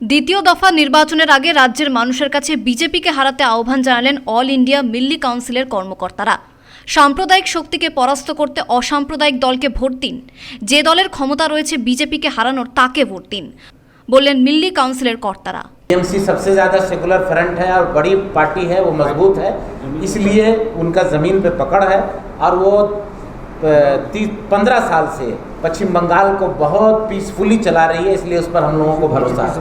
দ্বিতীয় দফা নির্বাচনের আগে রাজ্যের মানুষের কাছে বিজেপিকে হারাতে আহ্বান জানালেন অল ইন্ডিয়া মিল্লি কাউন্সিলের কর্মকর্তারা। সাম্প্রদায়িক শক্তিকে পরাস্ত করতে অসাম্প্রদায়িক দলকে ভোট দিন, যে দলের ক্ষমতা রয়েছে বিজেপিকে হারানোর তাকে ভোট দিন, বললেন মিল্লি কাউন্সিলের কর্তারা। टीएमसी सबसे ज़्यादा सेकुलर फ्रंट है और बड़ी पार्टी है, वो मजबूत है, इसलिए उनका ज़मीन पे पकड़ है और वो 15 साल से पश्चिम बंगाल को बहुत पीसफुली चला रही है, इसलिए उस पर हम लोगों को भरोसा है।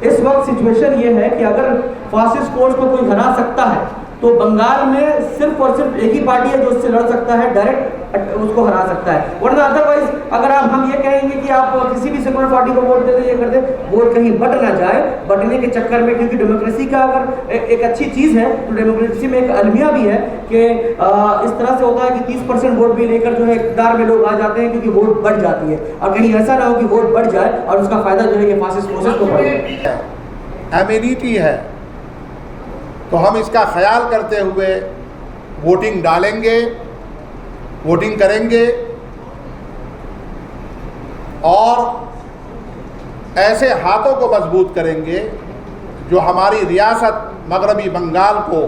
इस वक्त सिचुएशन ये है कि अगर फासिस्ट फोर्स को कोई हरा सकता है तो बंगाल में सिर्फ और सिर्फ एक ही पार्टी है जो उससे लड़ सकता है, डायरेक्ट उसको हरा सकता है। वरना अदरवाइज अगर हम ये कहेंगे कि आप किसी भी सेकुलर पार्टी को वोट दे दें, ये कर दें, वोट कहीं बट ना जाए, बटने के चक्कर में, क्योंकि डेमोक्रेसी का अगर एक अच्छी चीज़ है तो डेमोक्रेसी में एक अलमिया भी है कि इस तरह से होता है कि 30% वोट भी लेकर जो है इक़्तिदार में लोग आ जाते हैं, क्योंकि वोट बढ़ जाती है। और कहीं ऐसा ना हो कि वोट बढ़ जाए और उसका फायदा जो है ये फासिस्ट फोर्सेस को पड़े। एमिनिटी है तो हम इसका ख्याल करते हुए वोटिंग डालेंगे, वोटिंग करेंगे और ऐसे हाथों को मजबूत करेंगे जो हमारी रियासत मगरबी बंगाल को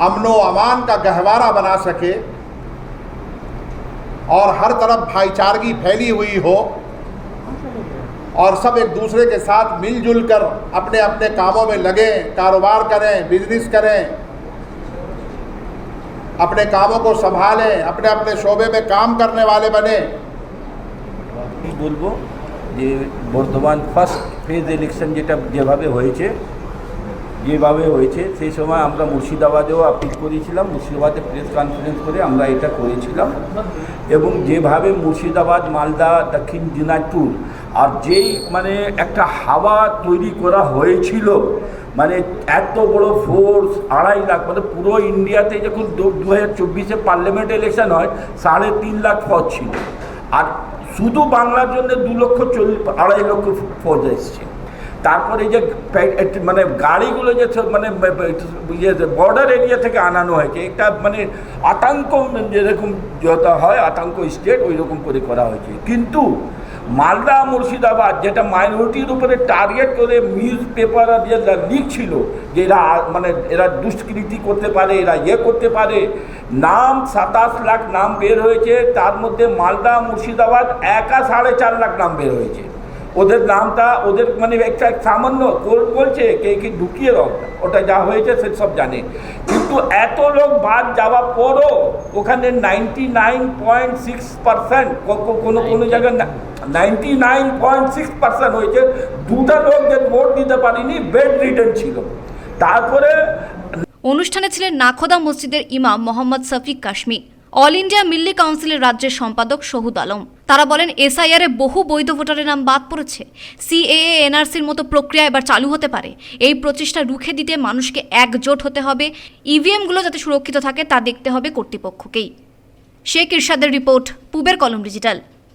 अमन व अमान का गहवारा बना सके और हर तरफ भाईचारगी फैली हुई हो और सब एक दूसरे के साथ मिलजुल कर अपने अपने कामों में लगे, कारोबार करें, बिजनेस करें, अपने कामों को संभालें, अपने अपने शोबे में काम करने वाले बने। বলবো যে বর্তমান ফার্স্ট ফেজ ইলেকশন যেভাবে হয়েছে সেই সময় আমরা মুর্শিদাবাদেও আপিল করেছিলাম, মুর্শিদাবাদে প্রেস কনফারেন্স করে আমরা এটা করেছিলাম এবং যেভাবে মুর্শিদাবাদ, মালদা, দক্ষিণ দিনাজপুর আর যেই একটা হাওয়া তৈরি করা হয়েছিল, এত বড় ফোর্স 2.5 লাখ, পুরো ইন্ডিয়াতে যখন 2024-এ পার্লামেন্ট ইলেকশন হয় 3.5 লাখ ফৌজ ছিল, আর শুধু বাংলার জন্য 2.2 লক্ষ ফৌজ এসছে। তারপরে যে গাড়িগুলো যে বর্ডার এরিয়া থেকে আনানো হয়েছে, একটা আতঙ্ক যেরকম যত হয় আতঙ্ক স্টেট ওই রকম করে করা হয়েছে। কিন্তু মালদা, মুর্শিদাবাদ যেটা মাইনরিটির উপরে টার্গেট করে নিউজ পেপার যে লিক ছিল যে এরা দুষ্কৃতি করতে পারে, এরা করতে পারে, নাম 27 লাখ নাম বের হয়েছে, তার মধ্যে মালদা, মুর্শিদাবাদ একা 4.5 লাখ নাম বের হয়েছে। ওদের নামটা ওদের একটা সামান্য কোর্ট বলছে কে কি ঢুকিয়ে দাও, ওটা যা হয়েছে সে সব জানে। কিন্তু এত লোক বাদ যাওয়ার পরও ওখানে 99.6% কোনো জায়গায় 99.6% হয়েছে। 2টা লোক যে ভোট দিতে পারিনি, বেড রিটার্ন ছিল। তারপরে অনুষ্ঠানে ছিলেন নাখোদা মসজিদের ইমাম মোহাম্মদ শফিক কাশ্মী, অল ইন্ডিয়া মিল্লি কাউন্সিলের রাজ্যের সম্পাদক শহুদ আলম। তারা বলেন এসআইআরে বহু বৈধ ভোটারের নাম বাদ পড়েছে, সিএএ, এনআরসির মতো প্রক্রিয়া এবার চালু হতে পারে। এই প্রচেষ্টা রুখে দিতে মানুষকে একজোট হতে হবে, ইভিএমগুলো যাতে সুরক্ষিত থাকে তা দেখতে হবে কর্তৃপক্ষকেই। শেখ ইরশাদের রিপোর্ট, পূবের কলম ডিজিটাল।